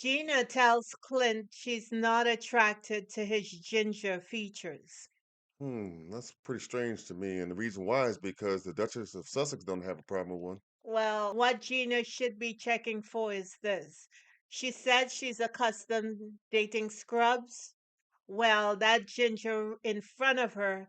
Gina tells Clint she's not attracted to his ginger features. That's pretty strange to me, and the reason why is because the Duchess of Sussex don't have a problem with one. Well, what Gina should be checking for is this. She said she's accustomed dating scrubs. Well, that ginger in front of her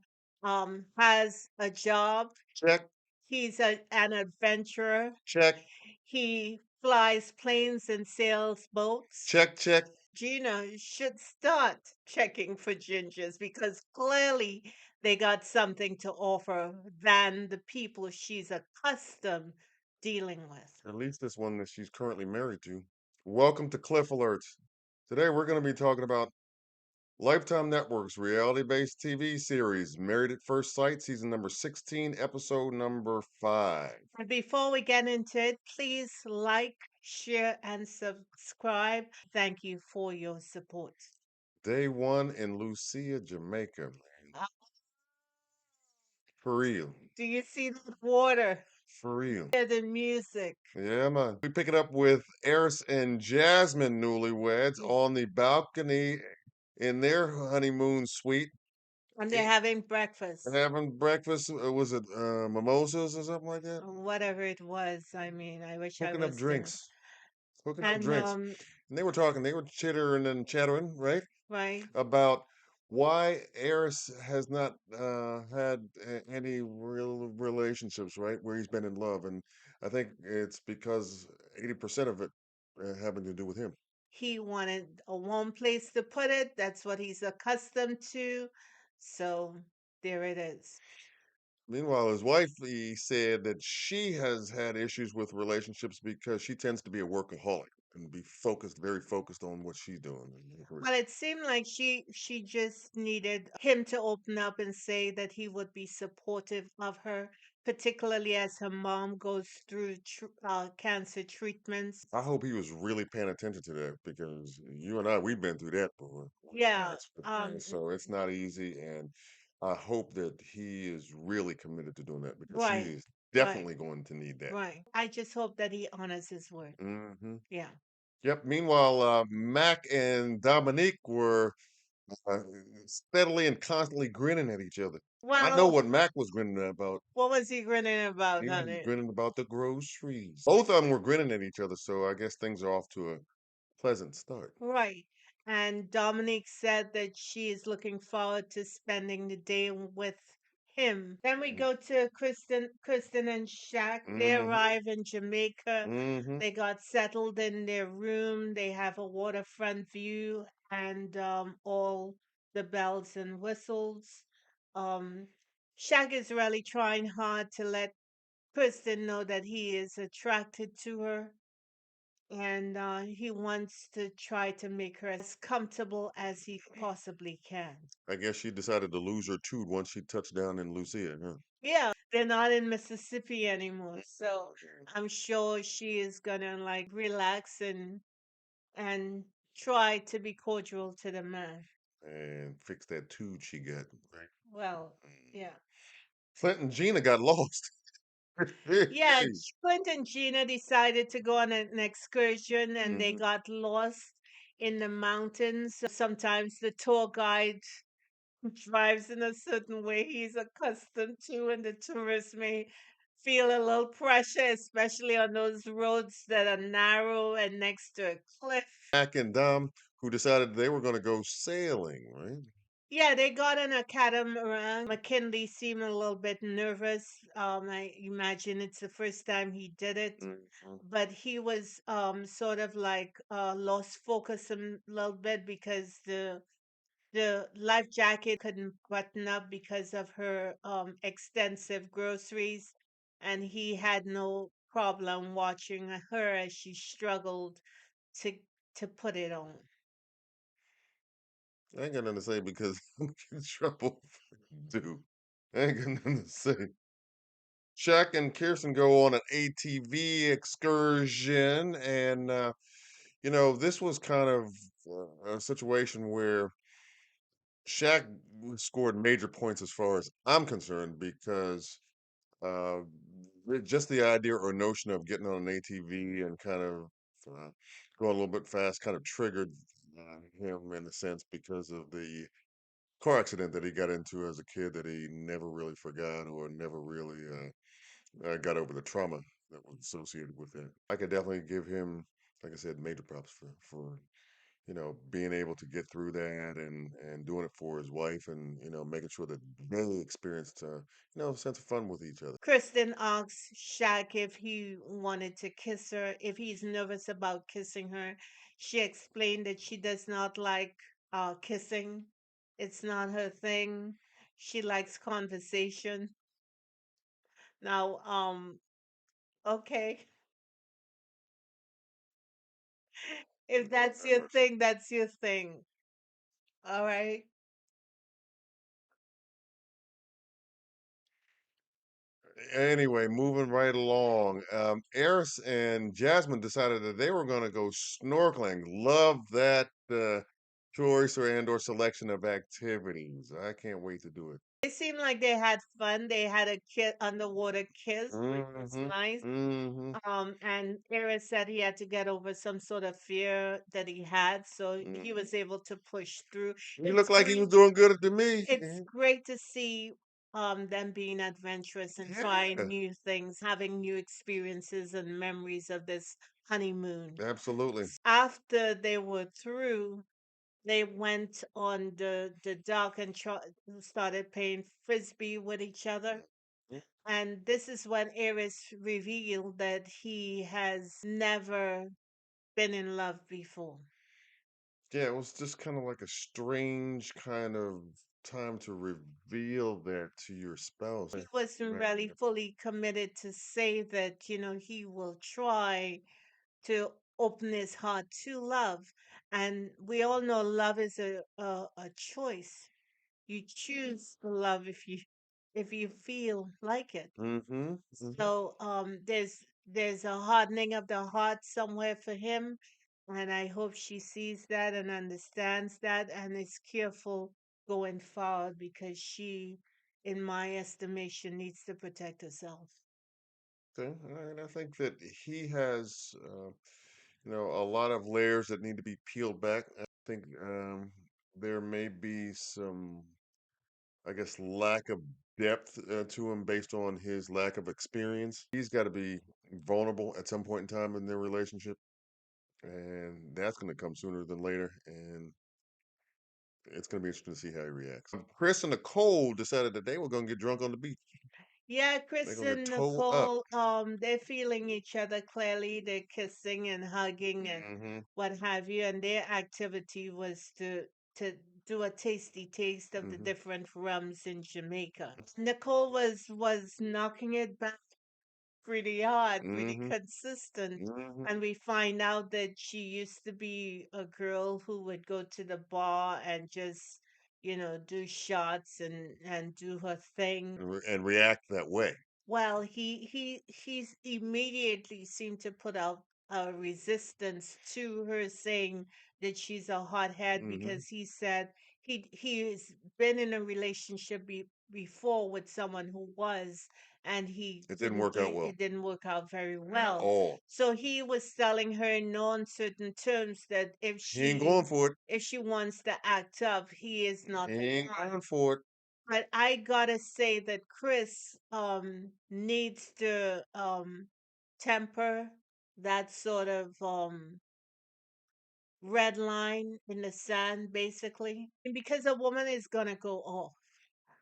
has a job. Check, An adventurer. check, He flies planes and sails boats. check, check. Gina should start checking for gingers because clearly they got something to offer than the people she's accustomed dealing with. At least this one that she's currently married to. Welcome to Cliff Alerts. Today we're going to be talking about Lifetime Network's reality-based TV series, Married at First Sight, season number 16, episode number 5. And before we get into it, please like, share, and subscribe. Thank you for your support. Day 1 in Lucia, Jamaica, man. Uh, For real. Do you see that water? For real. Hear the music. Yeah, man. We pick it up with Eris and Jasmine newlyweds Mm. on the balcony in their honeymoon suite, And they're eat, having breakfast. having breakfast. Was it mimosas or something like that? Whatever it was. I mean, I wish I Hooking up was there. drinks. Hooking up And drinks. And they were talking, they were chittering and chattering, right? right. About why Eris has not had any real relationships, right? Where he's been in love. And I think it's because 80% of it having to do with him. He wanted a warm place to put it. That's what he's accustomed to. So there it is. Meanwhile, his wife, he said that she has had issues with relationships because she tends to be a workaholic and be focused, very focused on what she's doing. Well, it seemed like she just needed him to open up and say that he would be supportive of her, particularly as her mom goes through cancer treatments. I hope he was really paying attention to that because you and I, we've been through that before. Yeah. Cancer. And so it's not easy. And I hope that he is really committed to doing that because she Right. is Right. definitely going to need that. Right. I just hope that he honors his word. Hmm. Yeah. Yep. Meanwhile, Mac and Dominique were uh, steadily and constantly grinning at each other. I know Well, what Mac was grinning about. what was he grinning about, He was honey? grinning about the groceries. Both of them were grinning at each other, so I guess things are off to a pleasant start. Right. And Dominique said that she is looking forward to spending the day with him. Then we go to Kristen and Shaq. They Mm-hmm. arrive in Jamaica. Mm-hmm. They got settled in their room. They have a waterfront view and all the bells and whistles. Um, Shaq is really trying hard to let Kristen know that he is attracted to her and he wants to try to make her as comfortable as he possibly can. I guess she decided to lose her tune once she touched down in Lucia, huh? Yeah, they're not in Mississippi anymore, so I'm sure she is gonna like relax and try to be cordial to the man. And fix that tune she got. Right. Well, Mm. yeah. Clint and Gina got lost. Yeah, Clint and Gina decided to go on an excursion and they Hmm. got lost in the mountains. So sometimes the tour guide drives in a certain way he's accustomed to, and the tourist may feel a little pressure, especially on those roads that are narrow and next to a cliff. Mac and Dom, who decided they were going to go sailing, right? Yeah, they got on a catamaran. McKinley seemed a little bit nervous. I imagine it's the first time he did it, Mhm. but he was sort of like lost focus a little bit because the life jacket couldn't button up because of her extensive groceries, and he had no problem watching her as she struggled to to put it on. I ain't got nothing to say because I'm in trouble too. I ain't got nothing to say. Shaq and Kirsten go on an ATV excursion, and this was kind of a situation where Shaq scored major points as far as I'm concerned because just the idea or notion of getting on an ATV and kind of uh, going a little bit fast kind of triggered him in a sense because of the car accident that he got into as a kid that he never really forgot or never really got over the trauma that was associated with it. I could definitely give him, like I said, major props for being able to get through that and doing it for his wife and making sure that they experienced a sense of fun with each other. Kristen asks Shaq if he wanted to kiss her, if he's nervous about kissing her. She explained that she does not like kissing. It's not her thing. She likes conversation. Now, okay, if that's your thing, that's your thing. All right. Anyway, moving right along. Eris and Jasmine decided that they were going to go snorkeling. Love that choice or selection of activities. I can't wait to do it. It seemed like they had fun. They had a underwater kiss, which was Mm-hmm. nice. Mm-hmm. And Eric said he had to get over some sort of fear that he had, so he Mm-hmm. was able to push through. He It's looked like he was great. doing good to me. It's great to see them being adventurous and trying Yeah, new things, having new experiences and memories of this honeymoon. absolutely. After they were through, they went on the dock and started playing frisbee with each other. And this is when Aries revealed that he has never been in love before. Yeah, it was just kind of like a strange kind of time to reveal that to your spouse. He wasn't Right. really fully committed to say that, he will try to open his heart to love. And we all know love is a choice. You choose to love if you feel like it. Mm-hmm. Mm-hmm. So there's a hardening of the heart somewhere for him, and I hope she sees that and understands that and is careful going forward because she, in my estimation, needs to protect herself. Okay. And I think that he has, a lot of layers that need to be peeled back. I think there may be some, I guess, lack of depth to him based on his lack of experience. He's got to be vulnerable at some point in time in their relationship, and that's going to come sooner than later. And it's going to be interesting to see how he reacts. Chris and Nicole decided that they were going to get drunk on the beach. Yeah, They're Chris going to get and towed up. Nicole, they're feeling each other clearly. They're kissing and hugging and Hmm. what have you. And their activity was to do a tasty taste of the Hmm. different rums in Jamaica. Nicole was knocking it back pretty hard, pretty Hmm. consistent. Hmm. And we find out that she used to be a girl who would go to the bar and just, do shots and do her thing. And react that way. Well, he's immediately seemed to put out a resistance to her saying that she's a hothead Hmm. because he said he's been in a relationship before with someone who was, and he It didn't didn't work do out well it didn't work out very at well. all. So he was telling her in non-certain terms that if He ain't she going for it. if she wants to act up, he is He not the ain't one. going for it. But I gotta say that Chris needs to temper that sort of red line in the sand, basically. Because a woman is gonna go off.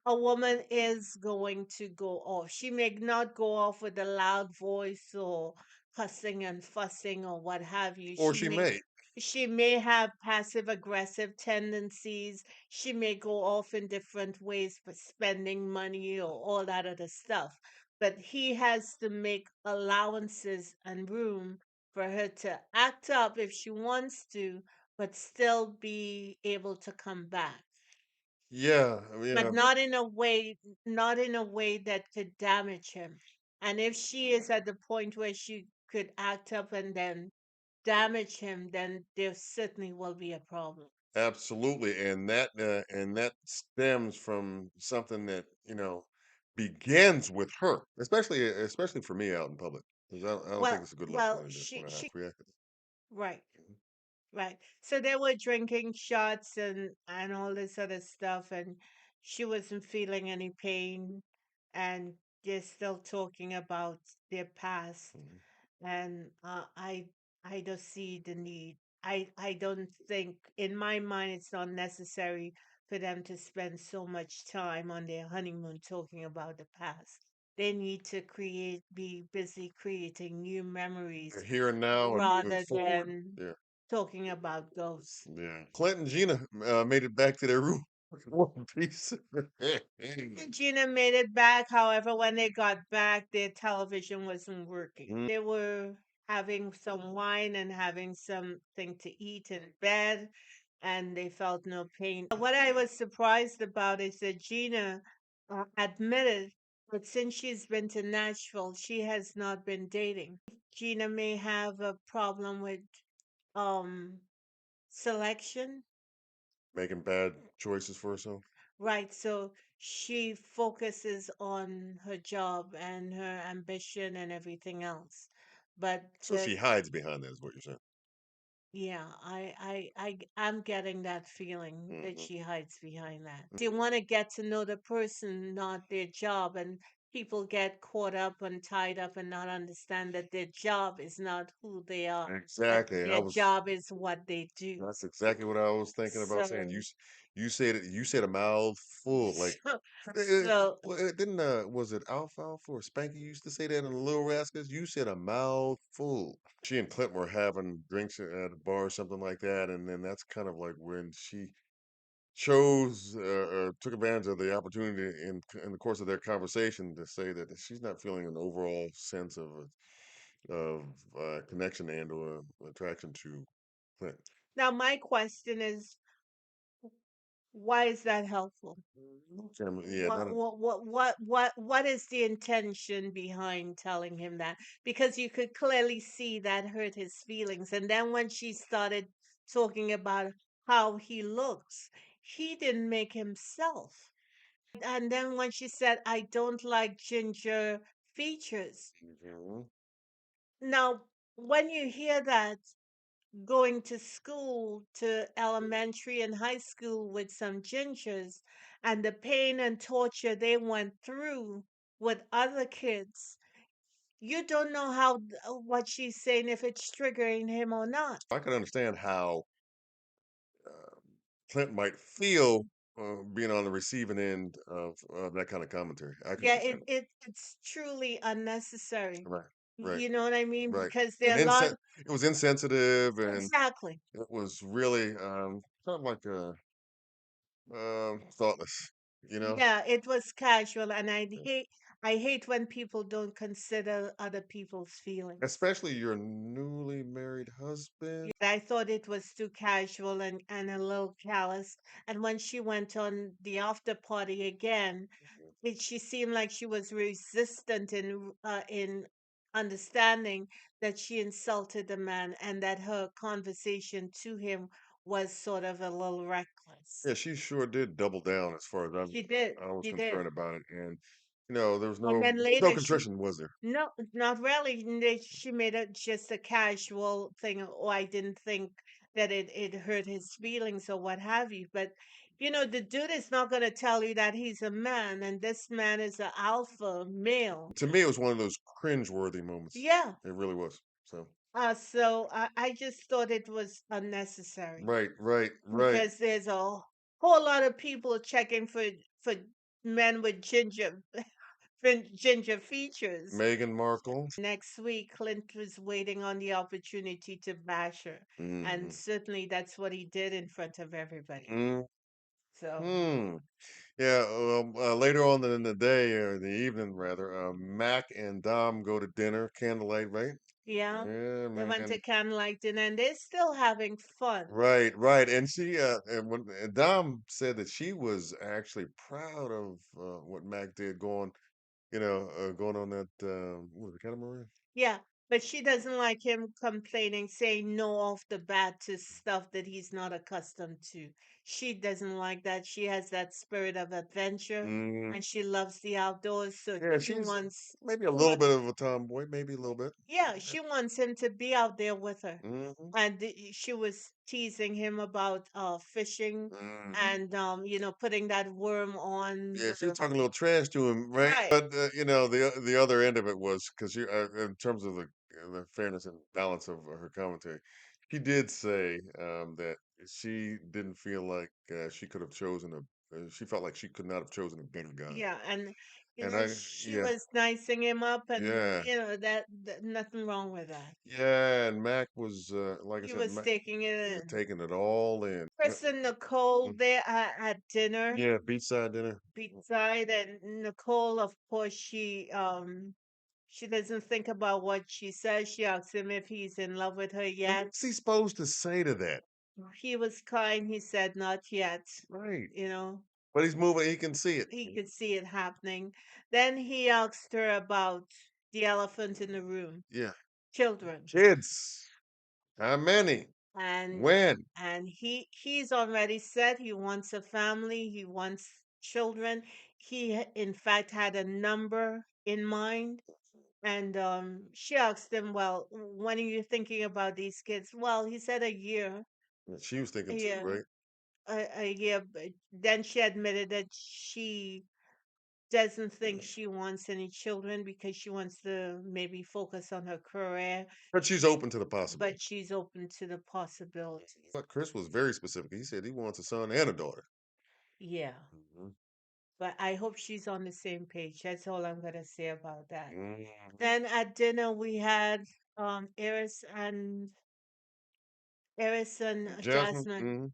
A woman is going to go off. She may not go off with a loud voice or cussing and fussing or what have you. Or She she may may. she may have passive aggressive tendencies. She may go off in different ways for spending money or all that other stuff. But he has to make allowances and room for her to act up if she wants to, but still be able to come back, Yeah, but yeah, not in a way that could damage him. And if she is at the point where she could act up and then damage him, then there certainly will be a problem. absolutely. And that stems from something that, begins with her, especially for me out in public. 'Cause I don't think Well, it's a good look well, when I she react. right. Right. So they were drinking shots and all this other stuff, and she wasn't feeling any pain, and they're still talking about their past. Mhm. And I don't see the need. I don't think in my mind it's not necessary for them to spend so much time on their honeymoon talking about the past. They need to be busy creating new memories Here and now and moving rather forward. than Yeah, talking about ghosts. yeah. Clint and Gina made it back to their room in one piece. Gina made it back. However, when they got back, their television wasn't working. Mm, They were having some wine and having something to eat in bed, and they felt no pain. What I was surprised about is that Gina admitted that since she's been to Nashville, she has not been dating. Gina may have a problem with um, selection. making bad choices for herself. Right. So she focuses on her job and her ambition and everything else. But So she hides behind that, is what you're saying. yeah, I'm getting that feeling that Hmm. she hides behind that. They want to get to know the person, not their job. And people get caught up and tied up and not understand that their job is not who they are, but Exactly. their job is what they do. That's exactly what I was thinking about saying. So, You said it. You said a mouthful. Like, so, eh, so didn't was it Alfalfa or Spanky used to say that in the Little Rascals? You said a mouthful. She and Clint were having drinks at a bar or something like that, and then that's kind of like when she chose took advantage of the opportunity in the course of their conversation to say that she's not feeling an overall sense of connection and or attraction to Clint. now my question is, why is that helpful? Yeah, What what is the intention behind telling him that? Because you could clearly see that hurt his feelings. And then when she started talking about how he looks, he didn't make himself. And then when she said, I don't like ginger features. mhm. Now, when you hear that, going to school, to elementary and high school with some gingers, and the pain and torture they went through with other kids, you don't know what she's saying, if it's triggering him or not. I can understand how uh, Clint might feel being on the receiving end of that kind of commentary. I can Yeah, understand it's truly unnecessary. that. Right, right, You know what I mean? right. Because there And are a lot. it was insensitive, and Exactly. it was really kind of like thoughtless, you know. Yeah, it was casual, and I hate when people don't consider other people's feelings. Especially your newly married husband. I thought it was too casual and a little callous. And when she went on the after party again, she seemed like she was resistant in understanding that she insulted the man and that her conversation to him was sort of a little reckless. Yeah, she sure did double down as far as She did. I was She did. concerned about it, and there was And then no later she contrition, was there? no, not really. She made it just a casual thing. Oh, I didn't think that it hurt his feelings or what have you. But the dude is not going to tell you that he's a man, and this man is an alpha male. To me, it was one of those cringe-worthy moments. Yeah. It really was. So, So I just thought it was unnecessary right, right, right. because there's a whole lot of people checking for men with ginger features. Meghan Markle. Next week, Clint was waiting on the opportunity to bash her. And Mm-hmm. certainly that's what he did in front of everybody. So, Mm-hmm. Yeah. Later on in the day or the evening, rather, Mac and Dom go to dinner, candlelight, right? yeah, Yeah, they went man. to candlelight dinner and they're still having fun. Right, right. And and Dom said that she was actually proud of what Mac did going on that what was it, catamaran? Yeah, but she doesn't like him complaining, saying no off the bat to stuff that he's not accustomed to. She doesn't like that. She has that spirit of adventure Mm, and she loves the outdoors. So yeah, she she's wants, maybe a she little wants bit of a tomboy, maybe a little bit. Yeah, she wants him to be out there with her. Hmm. And she was teasing him about fishing Mhm. and putting that worm on Yeah, she was the talking a little trash to him, right? right. But the other end of it was because in terms of the fairness and balance of her commentary, she did say that she didn't feel like she could have chosen a. She felt like she could not have chosen a better guy. Yeah, and And I, she yeah, was nicing him up, and yeah, that nothing wrong with that. yeah. And Mac was, like I He said, was Mac, taking it yeah, in. taking it all in. Chris and Nicole Mm. there at dinner, Yeah, beachside dinner. beachside, and Nicole, of course, she doesn't think about what she says. She asks him if he's in love with her And yet. what's he supposed to say to that? He was kind. He said not yet. Right. You know, But he's moving. He can see it. he could see it happening. Then he asked her about the elephant in the room, Yeah. children. Kids. How many? and When? and he's already said he wants a family, he wants children. In fact had a number in mind, and she asked him, well, when are you thinking about these kids? Well, he said a year. Yeah, she was a thinking too, year right? a year, but then she admitted that she doesn't think she wants any children because she wants to maybe focus on her career, But she's open to the possibility. but she's open to the possibilities. But Chris was very specific. He said he wants a son and a daughter. Yeah. Mhm. But I hope she's on the same page. That's all I'm gonna say about that. Mhm. Then at dinner we had Eris and Jasmine. Jasmine,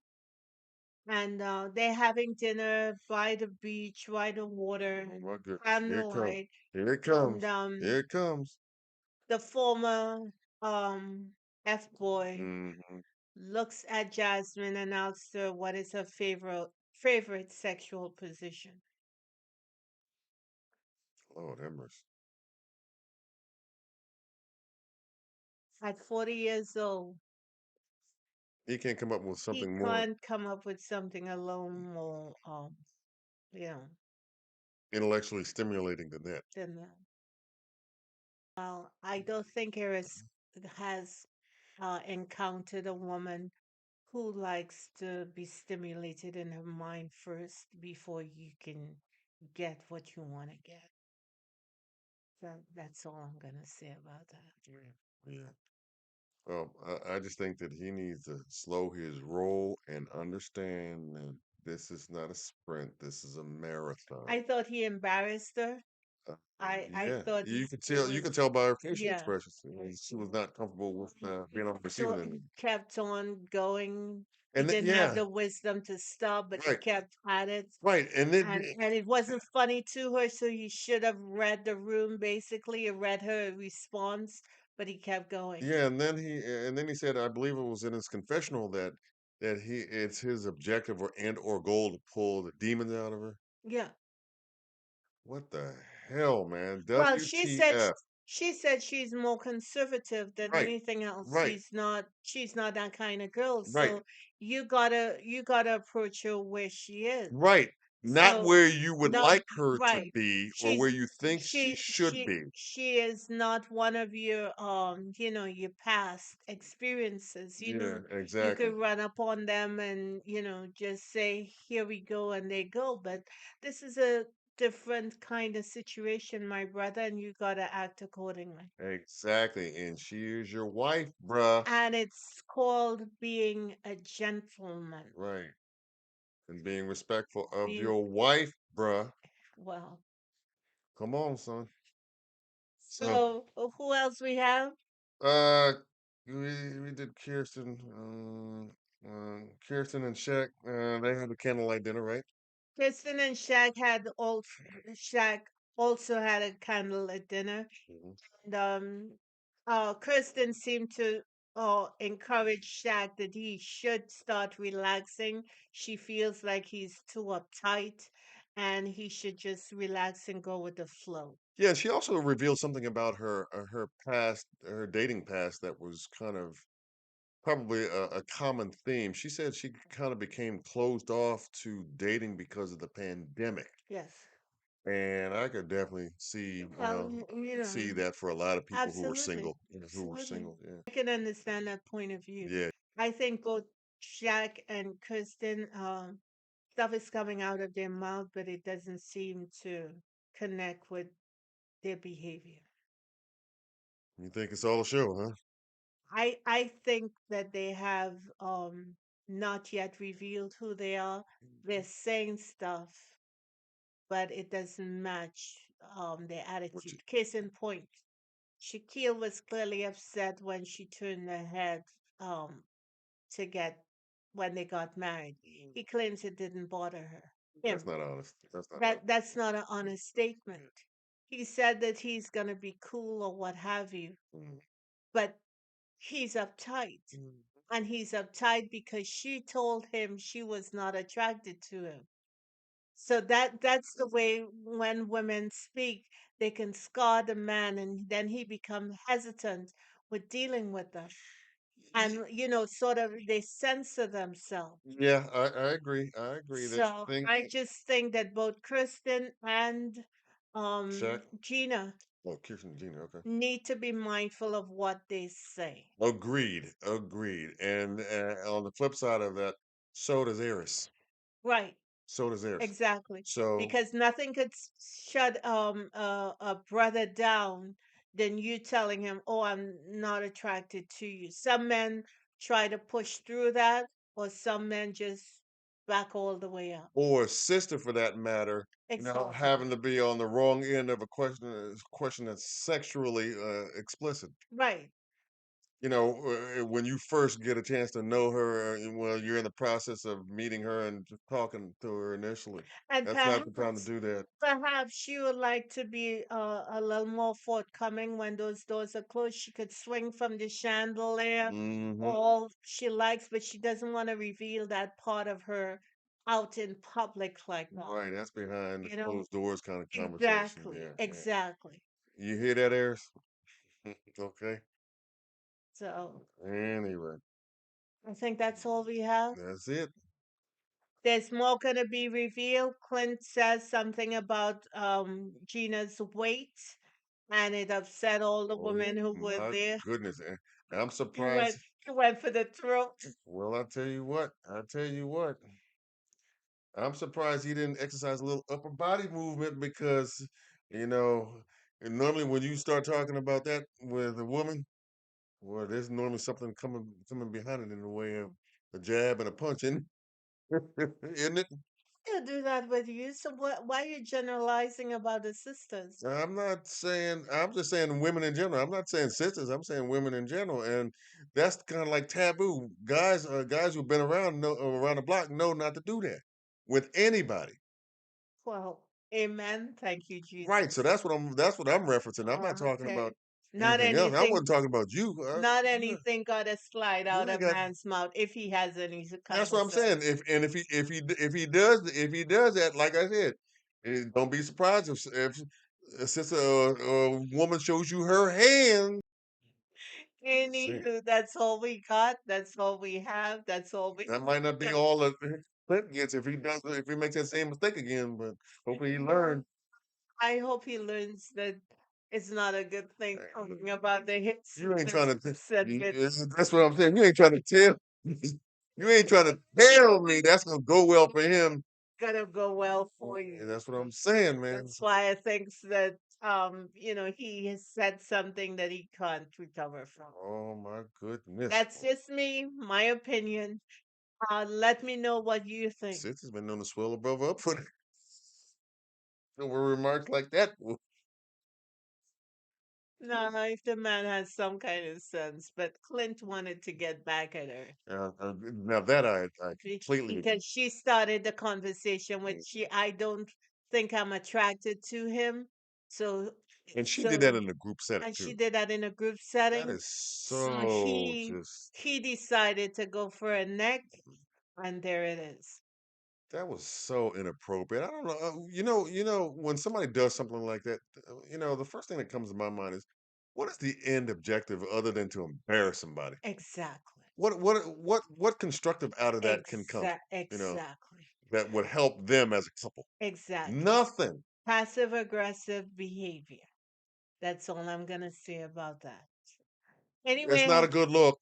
Hmm. and they're having dinner by the beach, by the water, Oh my goodness. Here it comes. candlelight, Here it and comes. Here it comes. the former F boy Hmm. looks at Jasmine and asks her what is her favorite sexual position. Lord have mercy. At 40 years old, He can't come up with he something more can't come up with something alone more, you know, intellectually stimulating than that. than that. Well, I don't think Eris has encountered a woman who likes to be stimulated in her mind first before you can get what you want to get. So that's all I'm gonna say about that. Yeah. Yeah. Well, I just think that he needs to slow his roll and understand that this is not a sprint. This is a marathon. I thought he embarrassed her. Uh, I yeah, thought you could it tell. You was could tell by her facial yeah. expressions. She was not comfortable with being on the receiving So end. he kept on going. He And didn't have yeah, the wisdom to stop, but he right, kept at it. right, and then And it wasn't funny to her, so he should have read the room basically, and read her response, but he kept going. yeah, and then he said, I believe it was in his confessional that it's his objective or goal to pull the demons out of her. Yeah. What the hell, man? Well, WTF? she said she's more conservative than Right, anything else. right, She's not that kind of girl. right. So you gotta approach her where she is. Right. Not So where you would not like her to right. be or where She's you think she should be. she is not one of your your past experiences. Yeah, You exactly. could run up on them and just say, here we go, and they go. But this is a different kind of situation, my brother, and you gotta act accordingly. Exactly. And she is your wife, bruh. And it's called being a gentleman. Right. And being respectful of Being your wife, bruh. well. Come on, son. So, So who else we have? uh, we did Kirsten and Shaq. They had a candlelight dinner, right? Kristen and Shaq also had a candlelit dinner. Mhm. And Kristen seemed to encourage Shaq that he should start relaxing. She feels like he's too uptight and he should just relax and go with the flow. Yeah, she also revealed something about her past, her dating past that was kind of probably a common theme. She said she kind of became closed off to dating because of the pandemic. Yes. And I could definitely Well, see that for a lot of people who were absolutely. single, who were Absolutely. single. Yeah. I can understand that point of view. Yeah. I think both. Shaq and Kristen, stuff is coming out of their mouth, but it doesn't seem to connect with their behavior. You think it's all a show, huh? I think that they have not yet revealed who they are. They're saying stuff, but it doesn't match their What you, attitude. Case in point, Shaquille was clearly upset when she turned her head um to get when they got married. He claims it didn't bother that's him. not honest. That's not honest. That's not an honest statement. He said that he's gonna be cool or what have you, Mm. but he's uptight. Mm. And he's uptight because she told him she was not attracted to him. So that's the way when women speak, they can scar the man and then he becomes hesitant with dealing with them. And sort of they censor themselves. Yeah, I agree. I agree that So thing. I just think that both Kristen and Shaq. Gina Oh, Kirsten and Gina. Okay. need to be mindful of what they say. Agreed. Agreed. And on the flip side of that, so does Eris. Right. So does Eris. Exactly. So, Because nothing could shut a brother down than you telling him, "Oh, I'm not attracted to you." Some men try to push through that, or some men just back all the way up. or a sister for that matter, Exactly. having to be on the wrong end of a question that's sexually explicit. Right. When you first get a chance to know her, well, you're in the process of meeting her and just talking to her initially. And That's not the time to perhaps do that. perhaps she would like to be a little more forthcoming when those doors are closed. She could swing from the chandelier Hmm. all she likes, but she doesn't want to reveal that part of her out in public like that. Right, that's behind the You know? closed doors kind of conversation. Exactly. Yeah, yeah. Exactly. You hear that, Eris? Okay. So Anyway, I think that's all we have. that's it. There's more going to be revealed. Clint says something about Gina's weight, and it upset all the Oh women who were my there. goodness. I'm He surprised. went, he went for the throat. Well, I tell you what. I tell you what. I'm surprised he didn't exercise a little upper body movement because, you know, and normally when you start talking about that with a woman, well, there's normally something coming behind it in the way of a jab and a punch, isn't it? He'll do that with you. So why are you generalizing about the sisters? I'm not saying, I'm just saying women in general. I'm not saying sisters. I'm saying women in general, and that's kind of like taboo. Guys who've been around know around the block know not to do that with anybody. Well, amen. Thank you, Right. So Jesus. that's what I'm referencing. I'm not talking Okay. about Not anything else. I anything, wasn't talking about you. not anything got to slide You out ain't of got. man's mouth if he has any That's kind what of I'm saying. sense. If he does that, like I said, don't be surprised if a sister or woman shows you her hand. See, Anywho, that's all we got. That's all we have. That's all we that might not be got. all that Clint gets if he makes that same mistake again, but hopefully he learned. I hope he learns that it's not a good thing talking about the hits. You ain't This trying to. said bit That's what I'm saying. You ain't trying to tell. You ain't trying to tell me that's gonna go well for him. gonna go well for And you. that's what I'm saying, man. That's why I think that he has said something that he can't recover from. Oh my goodness. That's just me, my opinion. Let me know what you think. Sis has been known to swell above up for remarks like that. No, if the man has some kind of sense, but Clint wanted to get back at her Now that I completely because she started the conversation with agree. I don't think I'm attracted to him. So And she did so that in a group setting and she too. did that in a group That setting. is So so just he decided to go for a neck, and there it is. that was so inappropriate. I don't know. When somebody does something like that, the first thing that comes to my mind is, what is the end objective other than to embarrass somebody? Exactly. What constructive out of that can come? You know, Exactly. that would help them as a couple. Exactly. Nothing. Passive aggressive behavior. That's all I'm gonna say about that. It's not a Anyway, good look.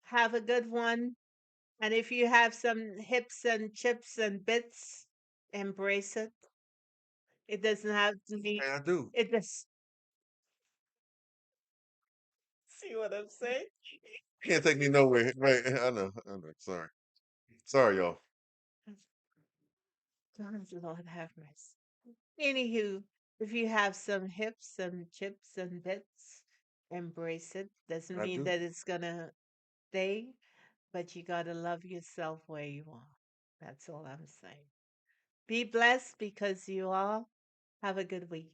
have a good one. And if you have some hips and chips and bits, embrace it. It doesn't have to be. I do. It does. See what I'm saying? Can't take me nowhere. Right. I know. I know. Sorry. Sorry, y'all. God's Lord have mercy. Anywho, if you have some hips and chips and bits, embrace it. Doesn't I mean do. that it's gonna stay, but you gotta love yourself where you are. That's all I'm saying. Be blessed because you are. Have a good week.